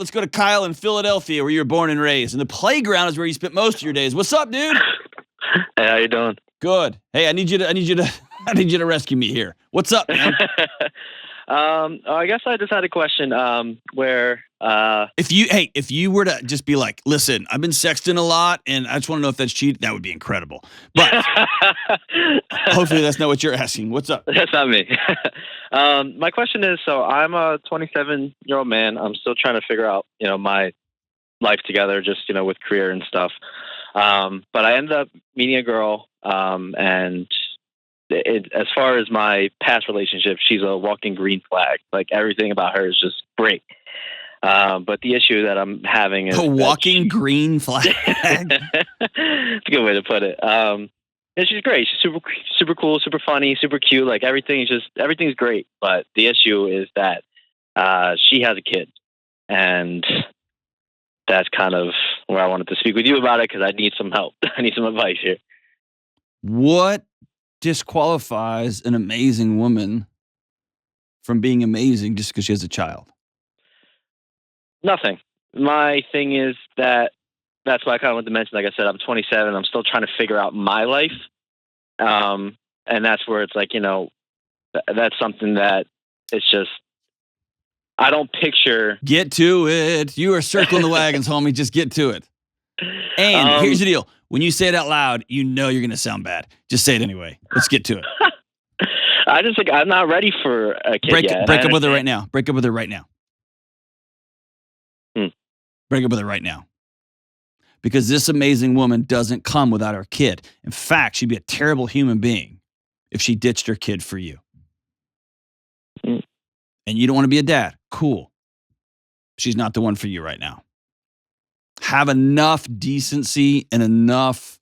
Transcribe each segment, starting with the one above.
Let's go to Kyle in Philadelphia, where you were born and raised. And the playground is where you spent most of your days. What's up, dude? Hey, how you doing? Good. Hey, I need you to rescue me here. What's up, man? I guess I just had a question. Where if you were to just be like, listen, I've been sexting a lot, and I just want to know if that's cheating, that would be incredible. But hopefully that's not what you're asking. What's up? That's not me. My question is, so I'm a 27-year-old man. I'm still trying to figure out, my life together, just, with career and stuff. But I ended up meeting a girl, and as far as my past relationship, she's a walking green flag. Like, everything about her is just great. But the issue that I'm having is a walking green flag. It's a good way to put it. And she's great. She's super cool, super funny, super cute. Like, everything's great. But the issue is that she has a kid, and that's kind of where I wanted to speak with you about it, because I need some help. I need some advice here. What disqualifies an amazing woman from being amazing just because she has a child? Nothing. My thing is that's why I kind of wanted to mention, like I said, I'm 27. I'm still trying to figure out my life. And that's where it's like, that's something that it's just, I don't picture. Get to it. You are circling the wagons, homie. Just get to it. And here's the deal. When you say it out loud, you're going to sound bad. Just say it anyway. Let's get to it. I just think I'm not ready for a kid yet. Break up with her right now. Break up with her right now. Break up with her right now. Because this amazing woman doesn't come without her kid. In fact, she'd be a terrible human being if she ditched her kid for you. And you don't want to be a dad. Cool. She's not the one for you right now. Have enough decency and enough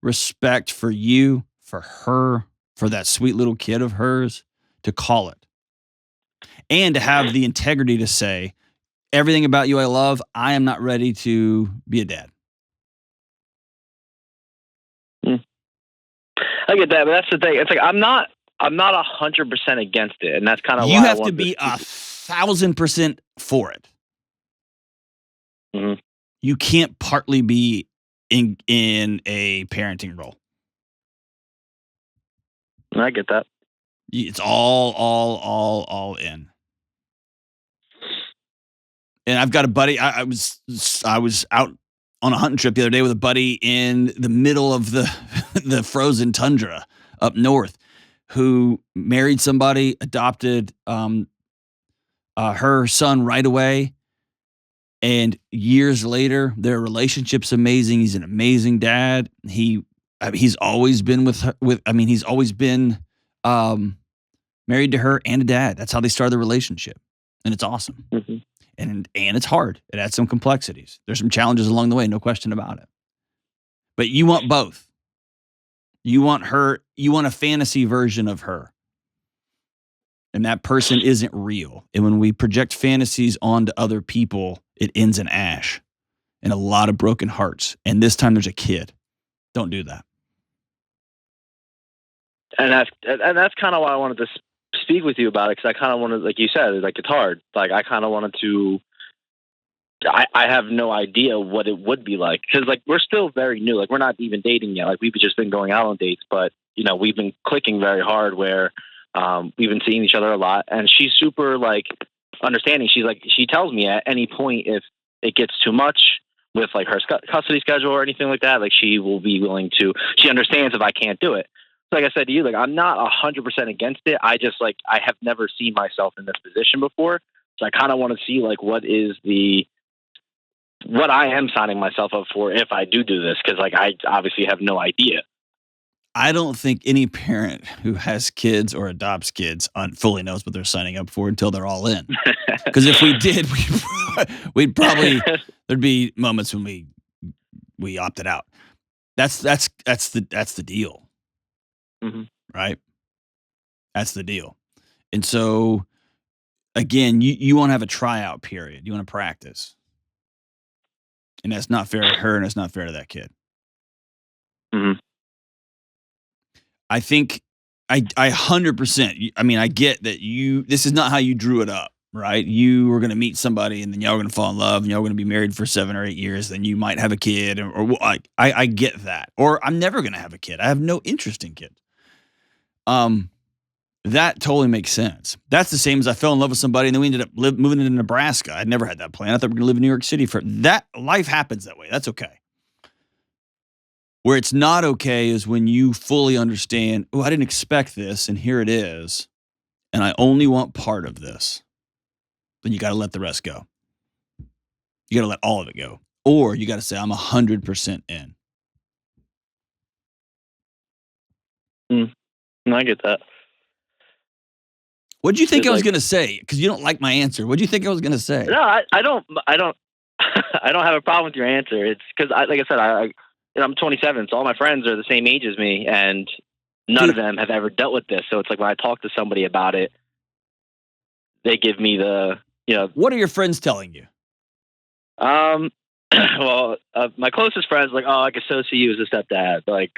respect for you, for her, for that sweet little kid of hers to call it. And to have the integrity to say, everything about you I love, I am not ready to be a dad. I get that, but that's the thing. It's like I'm not 100% against it, and that's kind of why you have to be 1,000% for it. Mm-hmm. You can't partly be in a parenting role. I get that. It's all in. And I've got a buddy. I was out on a hunting trip the other day with a buddy in the middle of the frozen tundra up north, who married somebody, adopted her son right away, and years later, their relationship's amazing. He's an amazing dad. He's always been he's always been married to her and a dad. That's how they started the relationship, and it's awesome. Mm-hmm. And it's hard. It adds some complexities. There's some challenges along the way, no question about it. But you want both. You want a fantasy version of her. And that person isn't real. And when we project fantasies onto other people, it ends in ash and a lot of broken hearts. And this time there's a kid. Don't do that. And that's kind of why I wanted to speak with you about it, because I kind of wanted, like you said, like, it's hard. Like, I kind of wanted to. I have no idea what it would be like, because, like, we're still very new. Like, we're not even dating yet. Like, we've just been going out on dates, but we've been clicking very hard. Where we've been seeing each other a lot, and she's super, like, understanding. She's like, she tells me at any point if it gets too much with, like, her custody schedule or anything like that. Like, she will be willing to. She understands if I can't do it. Like I said to you, like, I'm not 100% against it. I just, like, I have never seen myself in this position before. So I kind of want to see, like, what I am signing myself up for if I do this. Cause, like, I obviously have no idea. I don't think any parent who has kids or adopts kids fully knows what they're signing up for until they're all in. Because if we did, we'd probably, there'd be moments when we opted out. That's the deal. Mm-hmm. Right? That's the deal. And so, again, you want to have a tryout period. You want to practice. And that's not fair to her, and it's not fair to that kid. Mm-hmm. I think I 100%, I mean, I get that this is not how you drew it up, right? You were going to meet somebody and then y'all are going to fall in love and y'all are going to be married for 7 or 8 years. Then you might have a kid I get that. Or I'm never going to have a kid. I have no interest in kids. That totally makes sense. That's the same as I fell in love with somebody and then we ended up moving into Nebraska. I'd never had that plan. I thought we were going to live in New York City for that. Life happens that way. That's okay. Where it's not okay is when you fully understand, oh, I didn't expect this and here it is. And I only want part of this. Then you got to let the rest go. You got to let all of it go. Or you got to say, I'm 100% in. I get that. What do you think I was going to say? Because you don't like my answer. What do you think I was going to say? No, I don't. I don't have a problem with your answer. It's because, like I said, I'm 27, so all my friends are the same age as me, and none of them have ever dealt with this. So it's like when I talk to somebody about it, they give me the, What are your friends telling you? Well, my closest friends like, oh, I could so see you as a stepdad. Like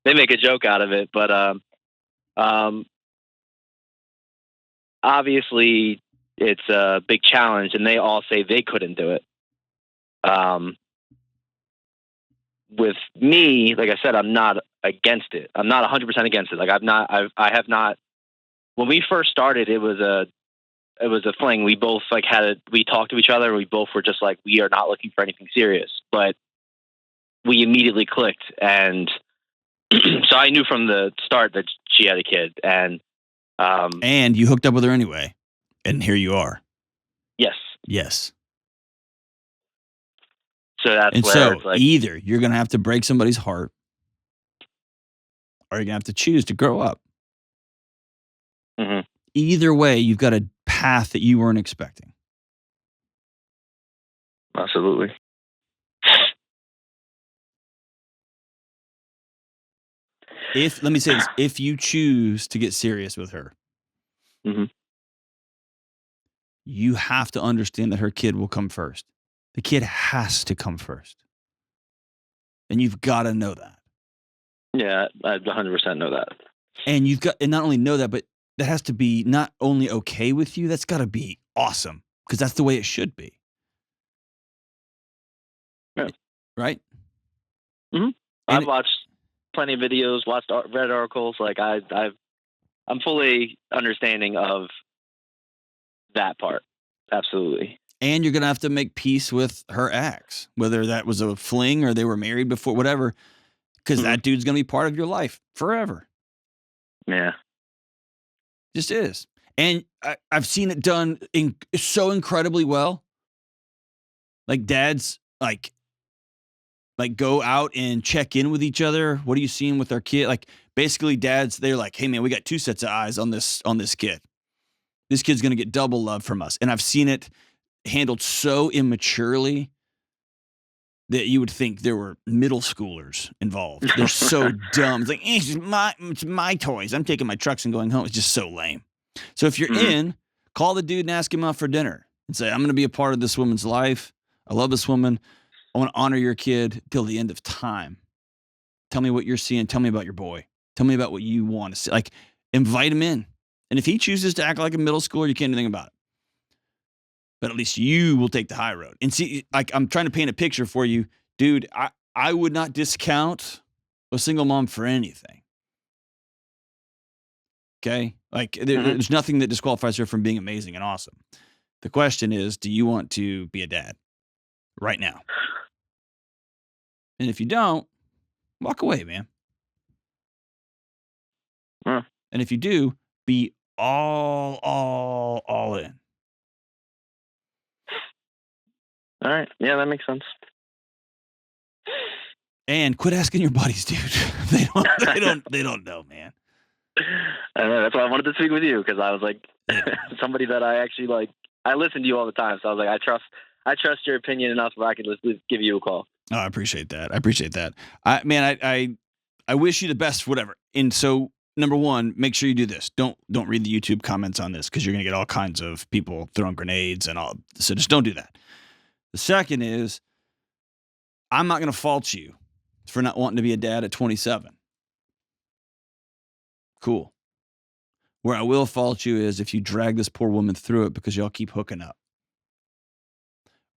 they make a joke out of it, but obviously it's a big challenge, and they all say they couldn't do it. With me, like I said, I'm not against it. I'm not 100% against it. Like I have not. When we first started, it was a fling. We both we talked to each other. We both were just like, we are not looking for anything serious, but we immediately clicked. And so I knew from the start that she had a kid, and you hooked up with her anyway. And here you are. Yes. So either you're going to have to break somebody's heart or you're going to have to choose to grow up. Mm-hmm. Either way, you've got a path that you weren't expecting. Absolutely. Let me say this, if you choose to get serious with her, mm-hmm. you have to understand that her kid will come first. The kid has to come first. And you've got to know that. Yeah, I 100% know that. And not only know that, but that has to be not only okay with you, that's got to be awesome because that's the way it should be. Yeah. Right? Mm-hmm. I've watched plenty of videos, read articles. Like I'm fully understanding of that part. Absolutely. And you're going to have to make peace with her ex, whether that was a fling or they were married before, whatever, because that dude's going to be part of your life forever. Yeah. Just is. And I've seen it done so incredibly well. Like dads, like go out and check in with each other. What are you seeing with our kid? Like basically dads, they're like, hey man, we got 2 sets of eyes on this kid. This kid's going to get double love from us. And I've seen it handled so immaturely that you would think there were middle schoolers involved. They're so dumb. It's like, it's my toys. I'm taking my trucks and going home. It's just so lame. So if you're in, call the dude and ask him out for dinner and say, I'm going to be a part of this woman's life. I love this woman. I want to honor your kid till the end of time. Tell me what you're seeing. Tell me about your boy. Tell me about what you want to see. Like, invite him in. And if he chooses to act like a middle schooler, you can't do anything about it. But at least you will take the high road. And see, like, I'm trying to paint a picture for you. Dude, I would not discount a single mom for anything. Okay? Like, there's nothing that disqualifies her from being amazing and awesome. The question is, do you want to be a dad right now? And if you don't, walk away, man. And if you do, be all in. All right. Yeah, that makes sense. And quit asking your buddies, dude. They don't know, man. I know, that's why I wanted to speak with you, because I was like, somebody that I actually like. I listen to you all the time, so I was like, I trust your opinion enough where I could just give you a call. Oh, I appreciate that. I wish you the best, whatever. And so, number one, make sure you do this. Don't read the YouTube comments on this because you're going to get all kinds of people throwing grenades and all. So just don't do that. The second is, I'm not going to fault you for not wanting to be a dad at 27. Cool. Where I will fault you is if you drag this poor woman through it because y'all keep hooking up.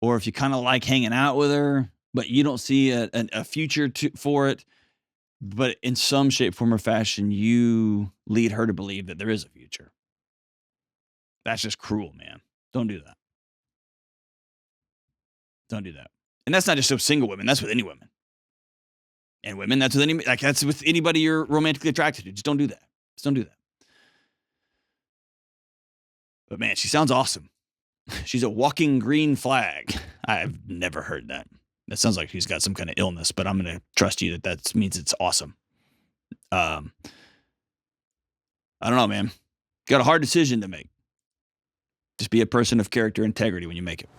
Or if you kind of like hanging out with her, but you don't see a future for it, but in some shape, form, or fashion, you lead her to believe that there is a future. That's just cruel, man. Don't do that. Don't do that. And that's not just with single women. That's with any women. And women, that's with anybody you're romantically attracted to. Just don't do that. Just don't do that. But man, she sounds awesome. She's a walking green flag. I've never heard that. That sounds like she's got some kind of illness, but I'm going to trust you that means it's awesome. I don't know, man. Got a hard decision to make. Just be a person of character integrity when you make it.